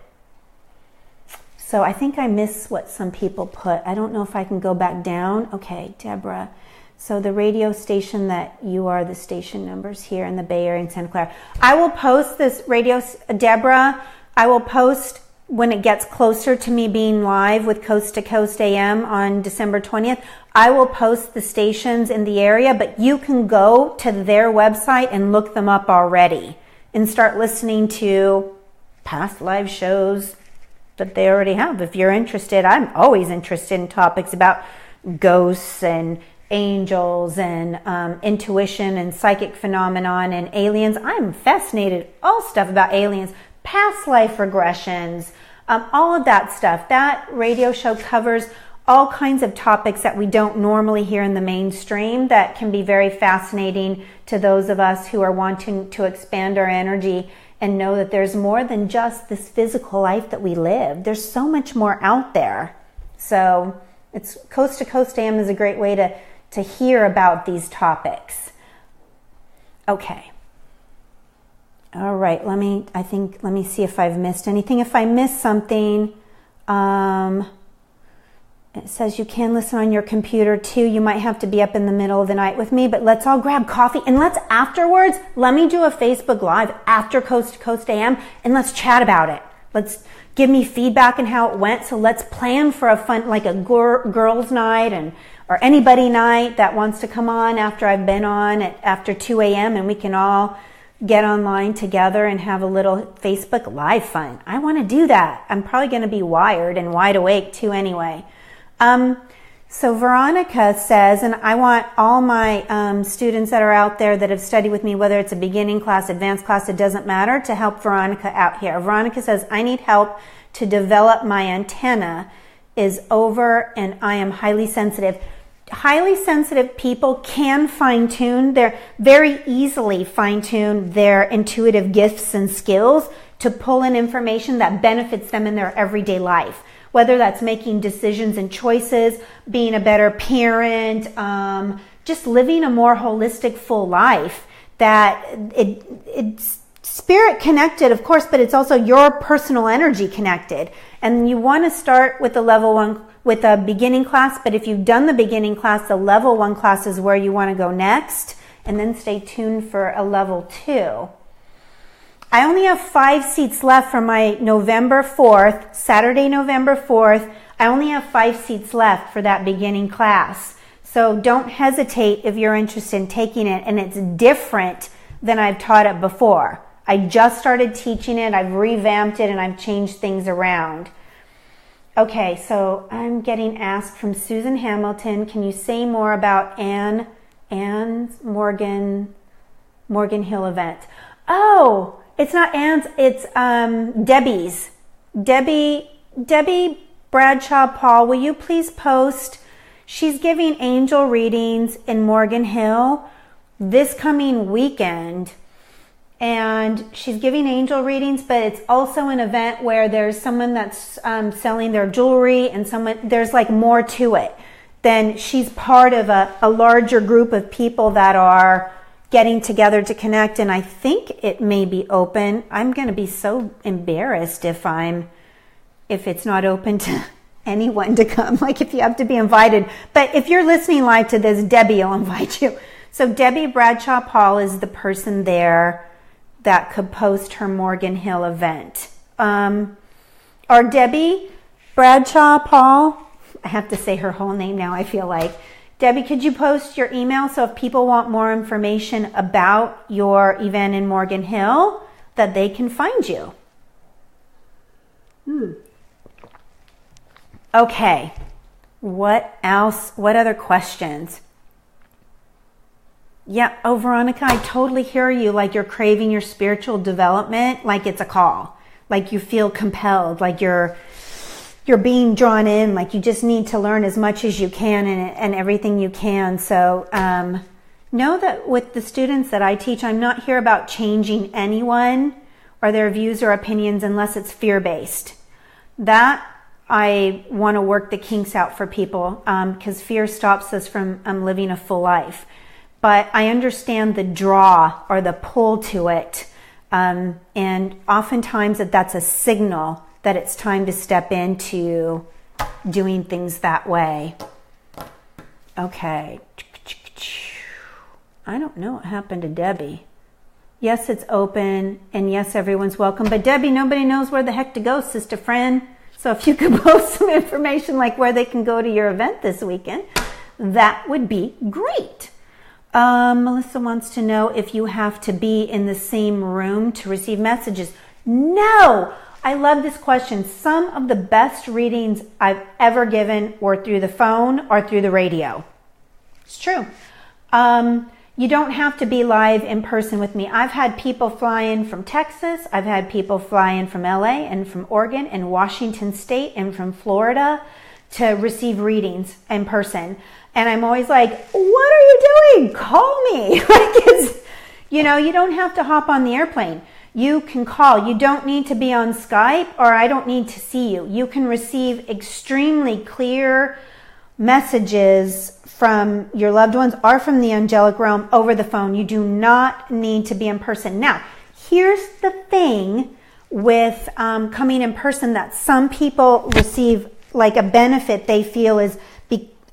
So I think I missed what some people put. I don't know if I can go back down. Okay, Deborah. So the radio station that you are, the station numbers here in the Bay Area in Santa Clara. I will post this radio, Deborah, I will post when it gets closer to me being live with Coast to Coast AM on December 20th. I will post the stations in the area, but you can go to their website and look them up already and start listening to past live shows that they already have. If you're interested, I'm always interested in topics about ghosts and angels and intuition and psychic phenomenon and aliens. I'm fascinated, all stuff about aliens, past life regressions, all of that stuff. That radio show covers all kinds of topics that we don't normally hear in the mainstream that can be very fascinating to those of us who are wanting to expand our energy and know that there's more than just this physical life that we live. There's so much more out there. So it's Coast to Coast AM is a great way to hear about these topics. Okay. All right, let me see if I've missed anything. If I missed something, it says you can listen on your computer too. You might have to be up in the middle of the night with me, but let's all grab coffee and let's afterwards, let me do a Facebook Live after Coast to Coast AM and let's chat about it. Let's give me feedback on how it went. So let's plan for a fun, like a girls' night or anybody night that wants to come on after I've been on after 2 a.m. and we can all get online together and have a little Facebook Live fun. I want to do that. I'm probably going to be wired and wide awake too anyway. So Veronica says, and I want all my students that are out there that have studied with me, whether it's a beginning class, advanced class, it doesn't matter, to help Veronica out here. Veronica says, I need help to develop my antenna is over and I am highly sensitive. Highly sensitive people can fine-tune, they're very easily fine-tune their intuitive gifts and skills to pull in information that benefits them in their everyday life. Whether that's making decisions and choices, being a better parent, just living a more holistic, full life, that it's spirit connected, of course, but it's also your personal energy connected. And you want to start with the level 1, with a beginning class, but if you've done the beginning class, the level 1 class is where you want to go next, and then stay tuned for a level 2. I only have 5 seats left for my November 4th, Saturday, November 4th. I only have 5 seats left for that beginning class. So don't hesitate if you're interested in taking it, and it's different than I've taught it before. I just started teaching it, I've revamped it, and I've changed things around. Okay, so I'm getting asked from Susan Hamilton, can you say more about Anne's Morgan Hill event? Oh, it's not Anne's, it's Debbie's. Debbie Bradshaw Paul, will you please post? She's giving angel readings in Morgan Hill this coming weekend. And she's giving angel readings, but it's also an event where there's someone that's selling their jewelry, and there's like more to it. Then she's part of a larger group of people that are getting together to connect, and I think it may be open. I'm going to be so embarrassed if it's not open to anyone to come, like if you have to be invited. But if you're listening live to this, Debbie will invite you. So Debbie Bradshaw Paul is the person there that could post her Morgan Hill event. Or Debbie Bradshaw Paul, I have to say her whole name now, I feel like. Debbie, could you post your email so if people want more information about your event in Morgan Hill, that they can find you? Okay, what else? What other questions? Yeah, oh, Veronica, I totally hear you. Like you're craving your spiritual development, like it's a call. Like you feel compelled, like you're being drawn in, like you just need to learn as much as you can and everything you can. So know that with the students that I teach, I'm not here about changing anyone or their views or opinions unless it's fear-based. That I want to work the kinks out for people because fear stops us from living a full life. But I understand the draw or the pull to it. And oftentimes that's a signal that it's time to step into doing things that way. Okay. I don't know what happened to Debbie. Yes, it's open, and yes, everyone's welcome. But Debbie, nobody knows where the heck to go, sister friend. So if you could post some information like where they can go to your event this weekend, that would be great. Melissa wants to know if you have to be in the same room to receive messages. No! I love this question. Some of the best readings I've ever given were through the phone or through the radio. It's true. You don't have to be live in person with me. I've had people fly in from Texas. I've had people fly in from LA and from Oregon and Washington State and from Florida to receive readings in person. And I'm always like, what are you doing? Call me. You don't have to hop on the airplane. You can call. You don't need to be on Skype, or I don't need to see you. You can receive extremely clear messages from your loved ones or from the angelic realm over the phone. You do not need to be in person. Now, here's the thing with coming in person that some people receive, like a benefit they feel is,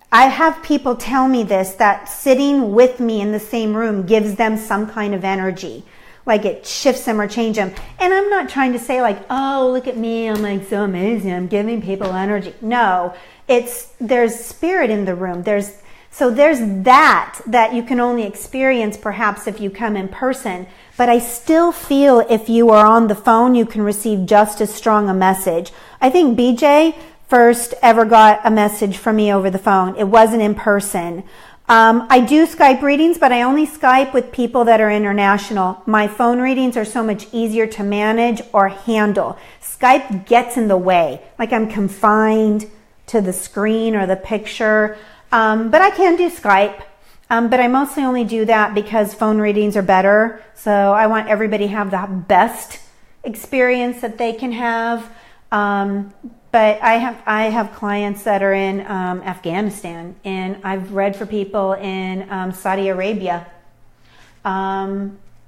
I have people tell me this, that sitting with me in the same room gives them some kind of energy. Like it shifts them or change them. And I'm not trying to say like, oh, look at me, I'm like so amazing, I'm giving people energy. No, there's spirit in the room. There's that you can only experience perhaps if you come in person. But I still feel if you are on the phone, you can receive just as strong a message. I think BJ first ever got a message from me over the phone. It wasn't in person. I do Skype readings, but I only Skype with people that are international. My phone readings are so much easier to manage or handle. Skype gets in the way, like I'm confined to the screen or the picture. But I can do Skype. But I mostly only do that because phone readings are better. So I want everybody to have the best experience that they can have. But I have clients that are in Afghanistan, and I've read for people in Saudi Arabia.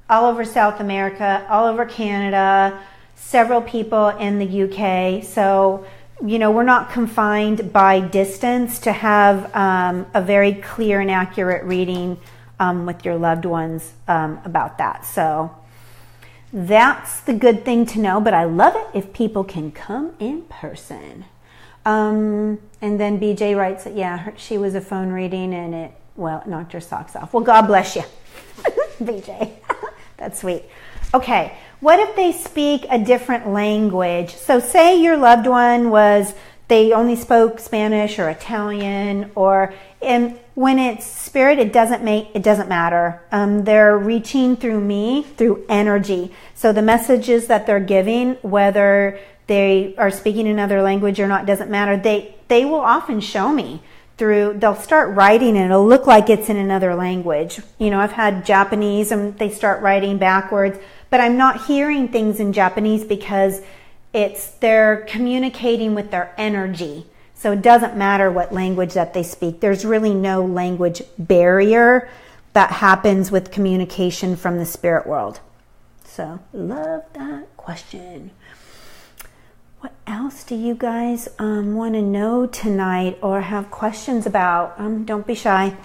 all over South America, all over Canada, several people in the UK. So, we're not confined by distance to have a very clear and accurate reading with your loved ones about that. So that's the good thing to know, but I love it if people can come in person. And then BJ writes that, yeah, she was a phone reading and it knocked her socks off. Well, God bless you, BJ. That's sweet. Okay, what if they speak a different language? So say your loved one they only spoke Spanish or Italian, and when it's spirit, it doesn't matter. They're reaching through me, through energy. So the messages that they're giving, whether they are speaking another language or not, doesn't matter. They will often show me they'll start writing and it'll look like it's in another language. I've had Japanese and they start writing backwards, but I'm not hearing things in Japanese because they're communicating with their energy. So it doesn't matter what language that they speak. There's really no language barrier that happens with communication from the spirit world. So love that question. What else do you guys want to know tonight or have questions about? Don't be shy.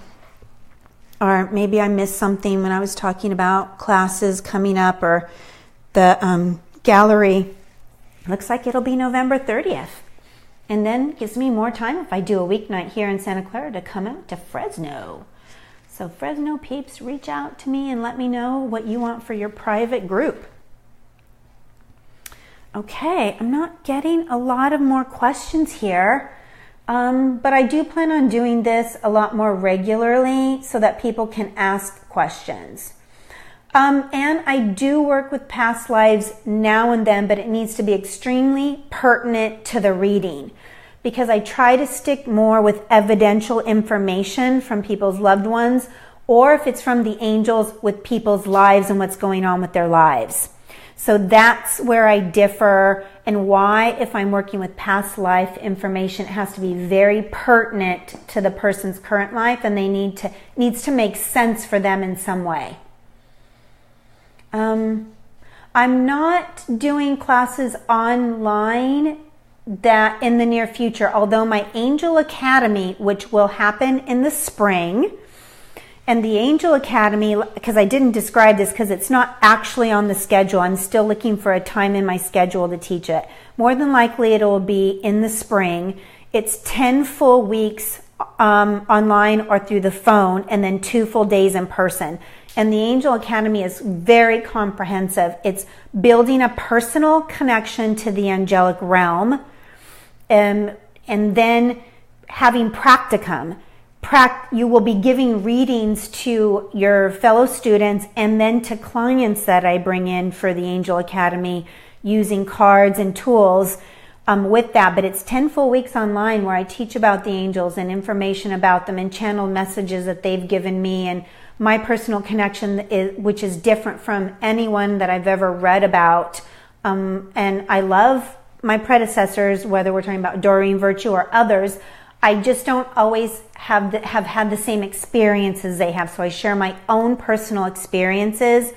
Or maybe I missed something when I was talking about classes coming up or the gallery. Looks like it'll be November 30th. And then it gives me more time if I do a weeknight here in Santa Clara to come out to Fresno. So Fresno peeps, reach out to me and let me know what you want for your private group. Okay, I'm not getting a lot of more questions here, but I do plan on doing this a lot more regularly so that people can ask questions. And I do work with past lives now and then, but it needs to be extremely pertinent to the reading because I try to stick more with evidential information from people's loved ones, or if it's from the angels, with people's lives and what's going on with their lives. So that's where I differ, and why, if I'm working with past life information, it has to be very pertinent to the person's current life, and needs to make sense for them in some way. I'm not doing classes online that in the near future, although my Angel Academy, which will happen in the spring, and the Angel Academy, because I didn't describe this because it's not actually on the schedule. I'm still looking for a time in my schedule to teach it. More than likely, it will be in the spring. It's 10 full weeks online or through the phone, and then 2 full days in person. And the Angel Academy is very comprehensive. It's building a personal connection to the angelic realm, and then having practicum. You will be giving readings to your fellow students and then to clients that I bring in for the Angel Academy using cards and tools with that. But it's 10 full weeks online where I teach about the angels and information about them and channel messages that they've given me and my personal connection, which is different from anyone that I've ever read about. And I love my predecessors, whether we're talking about Doreen Virtue or others. I just don't always have had the same experiences they have. So I share my own personal experiences.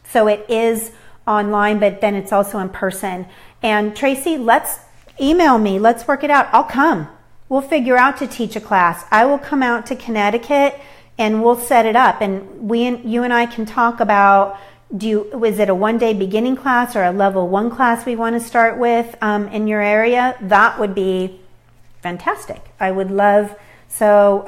So it is online, but then it's also in person. And Tracy, let's email me. Let's work it out. I'll come. We'll figure out to teach a class. I will come out to Connecticut and we'll set it up. And you and I can talk about, is it a one-day beginning class or a level 1 class we want to start with in your area? That would be fantastic. I would love, so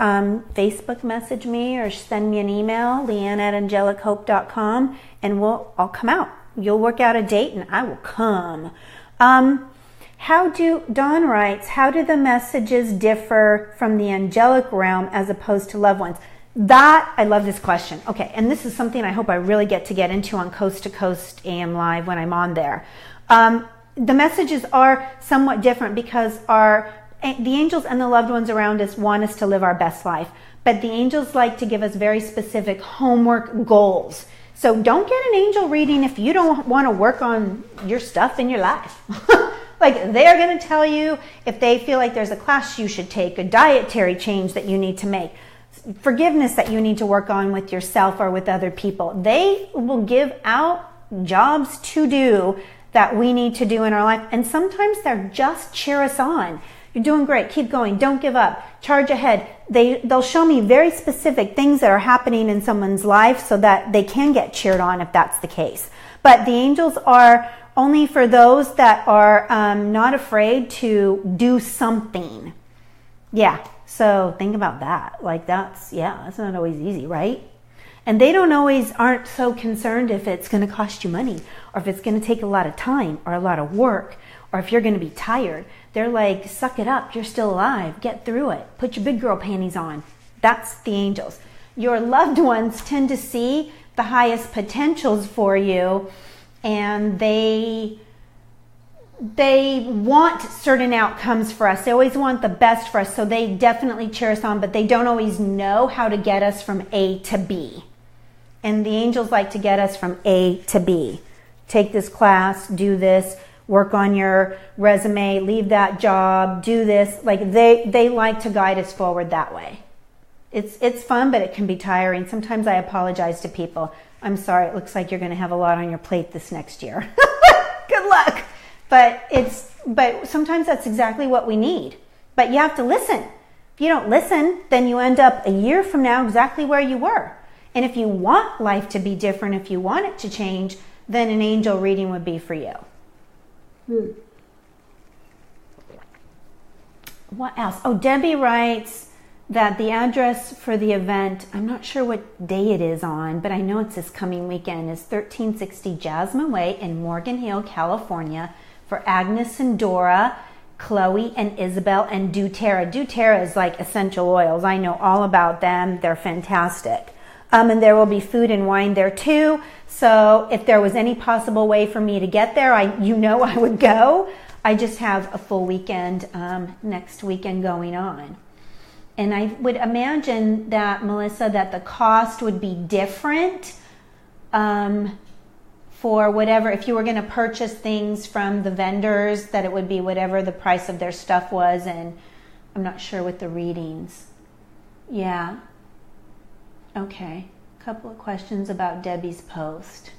Facebook message me or send me an email, leanne@angelichope.com, and I'll come out. You'll work out a date and I will come. Dawn writes, how do the messages differ from the angelic realm as opposed to loved ones? I love this question. Okay, and this is something I hope I really get into on Coast to Coast AM Live when I'm on there. The messages are somewhat different because the angels and the loved ones around us want us to live our best life, but the angels like to give us very specific homework goals. So don't get an angel reading if you don't want to work on your stuff in your life. Like, they're going to tell you if they feel like there's a class you should take, a dietary change that you need to make. forgiveness that you need to work on with yourself or with other people. They will give out jobs to do that we need to do in our life. And sometimes they're just cheer us on. You're doing great. Keep going. Don't give up. Charge ahead. They'll show me very specific things that are happening in someone's life so that they can get cheered on if that's the case. But the angels are only for those that are not afraid to do something. Yeah. So think about that. Like that's not always easy, right? And they aren't so concerned if it's going to cost you money or if it's going to take a lot of time or a lot of work or if you're going to be tired. They're like, suck it up. You're still alive. Get through it. Put your big girl panties on. That's the angels. Your loved ones tend to see the highest potentials for you, and they want certain outcomes for us. They always want the best for us, so they definitely cheer us on, but they don't always know how to get us from A to B. And the angels like to get us from A to B. Take this class, do this, work on your resume, leave that job, do this. Like they like to guide us forward that way. It's fun, but it can be tiring. Sometimes I apologize to people. I'm sorry, it looks like you're going to have a lot on your plate this next year. Good luck. But sometimes that's exactly what we need. But you have to listen. If you don't listen, then you end up a year from now exactly where you were. And if you want life to be different, if you want it to change, then an angel reading would be for you. What else? Oh, Debbie writes that the address for the event, I'm not sure what day it is on, but I know it's this coming weekend, is 1360 Jasmine Way in Morgan Hill, California, for Agnes and Dora, Chloe and Isabel, and doTERRA. doTERRA is like essential oils. I know all about them. They're fantastic. And there will be food and wine there too. So if there was any possible way for me to get there, I would go. I just have a full weekend next weekend going on. And I would imagine that, Melissa, that the cost would be different for whatever, if you were going to purchase things from the vendors, that it would be whatever the price of their stuff was. And I'm not sure with the readings. Yeah. Okay. A couple of questions about Debbie's post.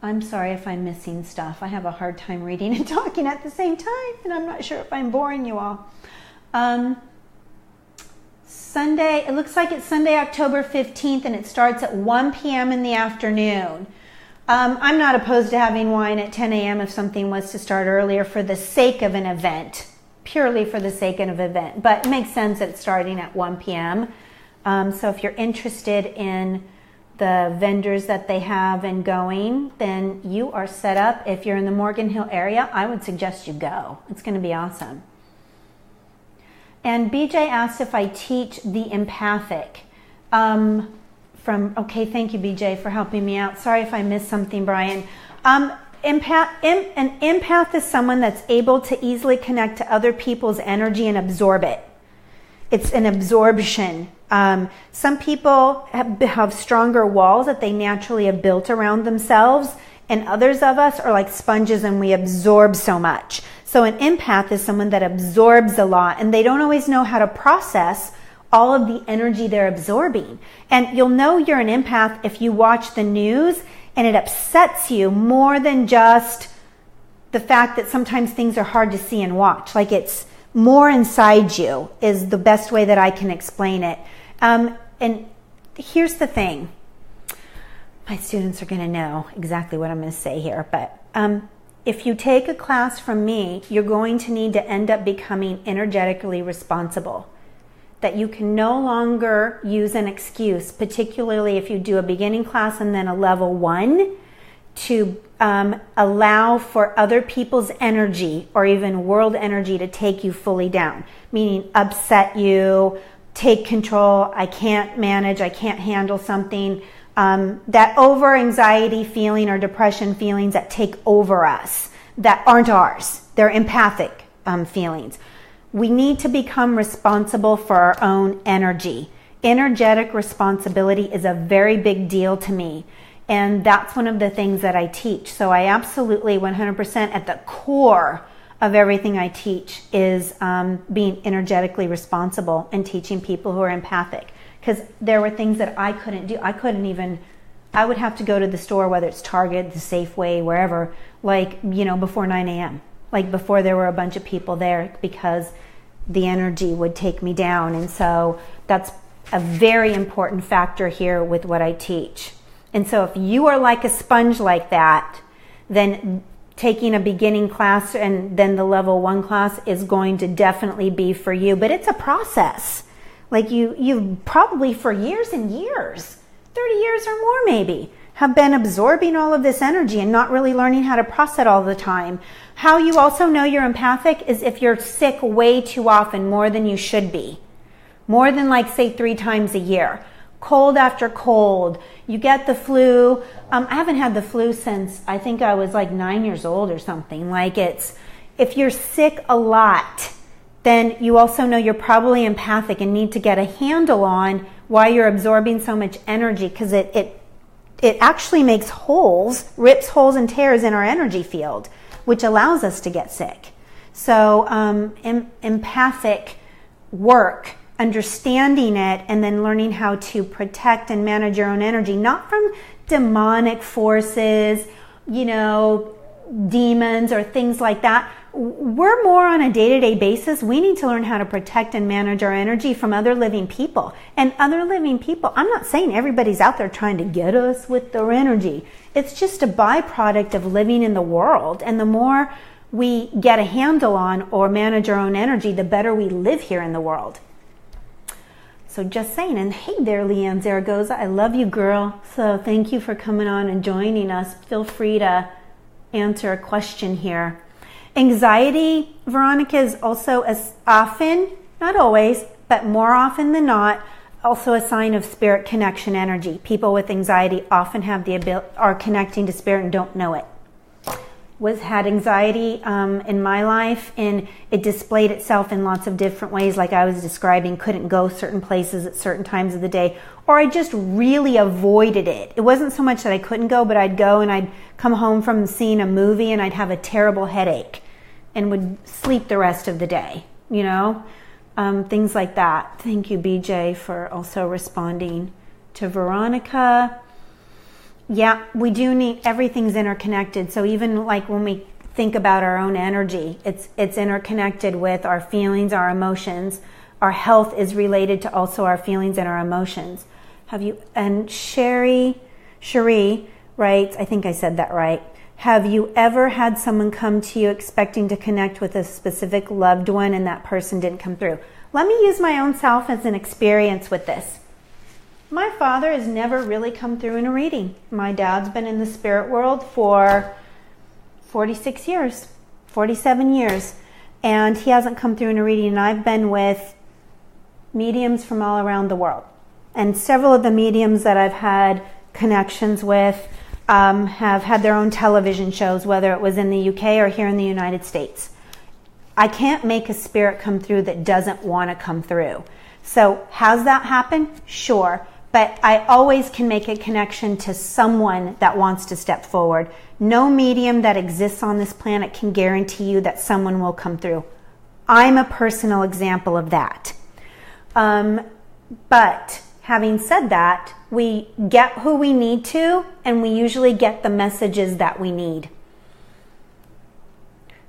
I'm sorry if I'm missing stuff. I have a hard time reading and talking at the same time, and I'm not sure if I'm boring you all. Sunday, it looks like it's Sunday, October 15th, and it starts at 1 p.m. in the afternoon. I'm not opposed to having wine at 10 a.m. if something was to start earlier for the sake of an event, purely for the sake of an event. But it makes sense that it's starting at 1 p.m. So if you're interested in the vendors that they have and going, then you are set up. If you're in the Morgan Hill area, I would suggest you go. It's going to be awesome. And BJ asked if I teach the empathic. Okay, thank you, BJ, for helping me out. Sorry if I missed something, Brian. An empath is someone that's able to easily connect to other people's energy and absorb it. It's an absorption. Some people have stronger walls that they naturally have built around themselves, and others of us are like sponges and we absorb so much. So an empath is someone that absorbs a lot, and they don't always know how to process all of the energy they're absorbing. And you'll know you're an empath if you watch the news and it upsets you more than just the fact that sometimes things are hard to see and watch. Like it's more inside you is the best way that I can explain it. And here's the thing. My students are going to know exactly what I'm going to say here, but if you take a class from me, you're going to need to end up becoming energetically responsible. That you can no longer use an excuse, particularly if you do a beginning class and then a level 1, to allow for other people's energy or even world energy to take you fully down, meaning upset you, take control, I can't manage, I can't handle something. That over anxiety feeling or depression feelings that take over us, that aren't ours. They're empathic feelings. We need to become responsible for our own energy. Energetic responsibility is a very big deal to me. And that's one of the things that I teach. So I absolutely 100% at the core of everything I teach is being energetically responsible and teaching people who are empathic. because there were things that I couldn't do. I would have to go to the store, whether it's Target, the Safeway, wherever, like, before 9 a.m., like before there were a bunch of people there, because the energy would take me down. And so that's a very important factor here with what I teach. And so if you are like a sponge like that, then taking a beginning class and then the level 1 class is going to definitely be for you. But it's a process. Like you've probably for years and years, 30 years or more maybe, have been absorbing all of this energy and not really learning how to process it all the time. How you also know you're empathic is if you're sick way too often, more than you should be. More than, like, say 3 times a year. Cold after cold. You get the flu. I haven't had the flu since I think I was like 9 years old or something. Like, if you're sick a lot, then you also know you're probably empathic and need to get a handle on why you're absorbing so much energy, because it actually makes holes, rips holes and tears in our energy field, which allows us to get sick. So empathic work, understanding it, and then learning how to protect and manage your own energy, not from demonic forces, demons or things like that. We're more on a day-to-day basis. We need to learn how to protect and manage our energy from other living people. And other living people, I'm not saying everybody's out there trying to get us with their energy. It's just a byproduct of living in the world. And the more we get a handle on or manage our own energy, the better we live here in the world. So just saying. And hey there, Leanne Zaragoza, I love you, girl. So thank you for coming on and joining us. Feel free to answer a question here. Anxiety, Veronica, is also as often, not always, but more often than not, also a sign of spirit connection energy. People with anxiety often have the ability, are connecting to spirit and don't know it. Had anxiety in my life, and it displayed itself in lots of different ways, like I was describing. Couldn't go certain places at certain times of the day, or I just really avoided it. It wasn't so much that I couldn't go, but I'd go and I'd come home from seeing a movie and I'd have a terrible headache and would sleep the rest of the day, things like that. Thank you, BJ, for also responding to Veronica. Yeah, we do need, everything's interconnected. So even like when we think about our own energy, it's interconnected with our feelings, our emotions. Our health is related to also our feelings and our emotions. And Cherie writes, I think I said that right. Have you ever had someone come to you expecting to connect with a specific loved one and that person didn't come through? Let me use my own self as an experience with this. My father has never really come through in a reading. My dad's been in the spirit world for 46 years, 47 years, and he hasn't come through in a reading. And I've been with mediums from all around the world. And several of the mediums that I've had connections with have had their own television shows, whether it was in the UK or here in the United States. I can't make a spirit come through that doesn't want to come through. So has that happened? Sure. But I always can make a connection to someone that wants to step forward. No medium that exists on this planet can guarantee you that someone will come through. I'm a personal example of that. But having said that, we get who we need to, and we usually get the messages that we need.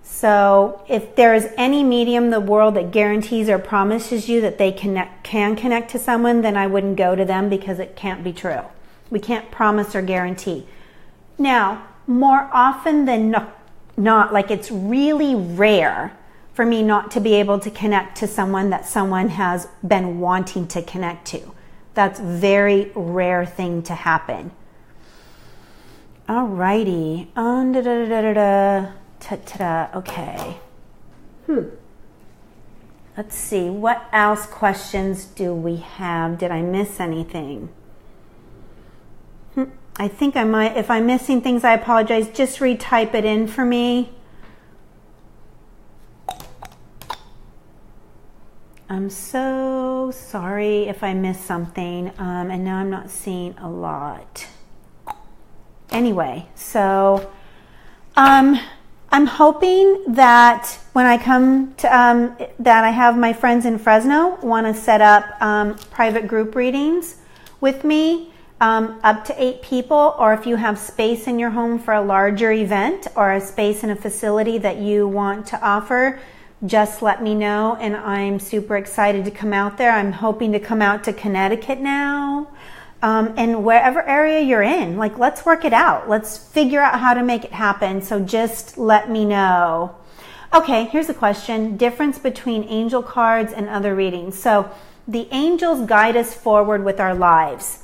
So if there is any medium in the world that guarantees or promises you that they can connect to someone, then I wouldn't go to them, because it can't be true. We can't promise or guarantee. Now, more often than not, like it's really rare for me not to be able to connect to someone that someone has been wanting to connect to. That's a very rare thing to happen. Alrighty. Okay. Let's see. What else questions do we have? Did I miss anything? I think I might. If I'm missing things, I apologize. Just retype it in for me. I'm so sorry if I missed something. And now I'm not seeing a lot. Anyway, so I I'm hoping that when I come to, that I have my friends in Fresno want to set up private group readings with me, up to 8 people, or if you have space in your home for a larger event or a space in a facility that you want to offer, just let me know, and I'm super excited to come out there. I'm hoping to come out to Connecticut now. And wherever area you're in, like, let's work it out. Let's figure out how to make it happen. So just let me know. Okay, here's a question. Difference between angel cards and other readings. So the angels guide us forward with our lives.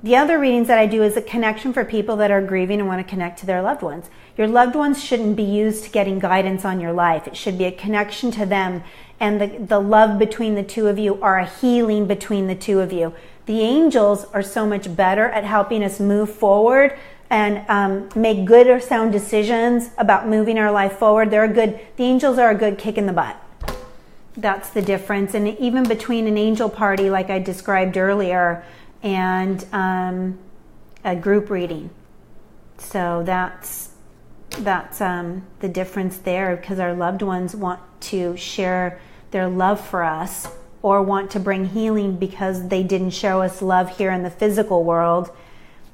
The other readings that I do is a connection for people that are grieving and want to connect to their loved ones. Your loved ones shouldn't be used to getting guidance on your life. It should be a connection to them, and the love between the two of you, or a healing between the two of you. The angels are so much better at helping us move forward and make good or sound decisions about moving our life forward. The angels are a good kick in the butt. That's the difference. And even between an angel party, like I described earlier, and a group reading. So that's the difference there, because our loved ones want to share their love for us, or want to bring healing because they didn't show us love here in the physical world.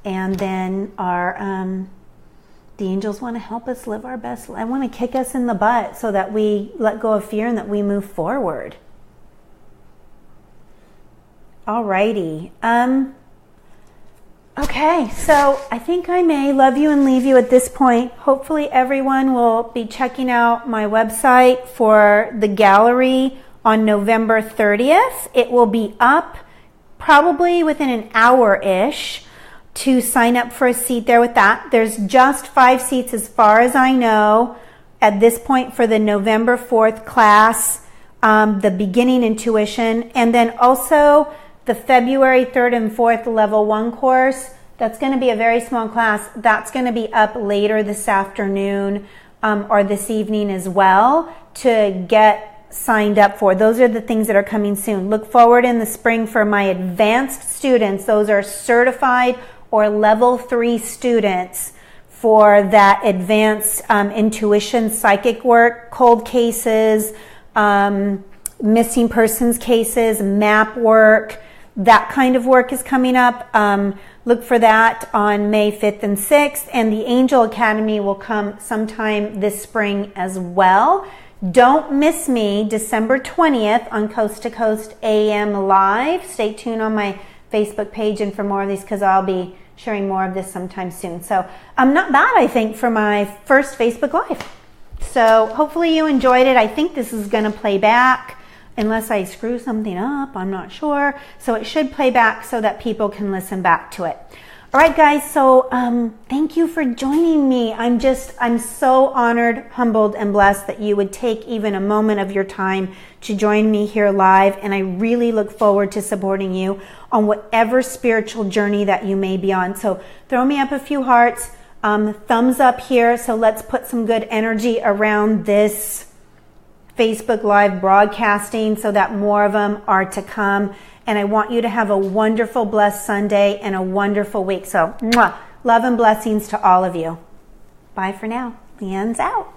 And then the angels want to help us live our best life. I want to kick us in the butt so that we let go of fear and that we move forward. Alrighty. Okay, so I think I may love you and leave you at this point. Hopefully everyone will be checking out my website for the gallery on November 30th. It will be up probably within an hour-ish to sign up for a seat there with that. There's just 5 seats as far as I know at this point for the November 4th class, the beginning intuition, and then also the February 3rd and 4th level 1 course. That's going to be a very small class. That's going to be up later this afternoon or this evening as well to get signed up for. Those are the things that are coming soon. Look forward in the spring for my advanced students. Those are certified or level 3 students for that advanced intuition, psychic work, cold cases, missing persons cases, map work. That kind of work is coming up. Look for that on May 5th and 6th. And the Angel Academy will come sometime this spring as well. Don't miss me December 20th on Coast to Coast AM Live. Stay tuned on my Facebook page and for more of these, because I'll be sharing more of this sometime soon. So not bad, I think, for my first Facebook Live. So hopefully you enjoyed it. I think this is going to play back unless I screw something up. I'm not sure. So it should play back so that people can listen back to it. All right, guys. So thank you for joining me. I'm so honored, humbled, and blessed that you would take even a moment of your time to join me here live. And I really look forward to supporting you on whatever spiritual journey that you may be on. So throw me up a few hearts, thumbs up here. So let's put some good energy around this Facebook Live broadcasting so that more of them are to come. And I want you to have a wonderful, blessed Sunday and a wonderful week. So, love and blessings to all of you. Bye for now. Leanne's out.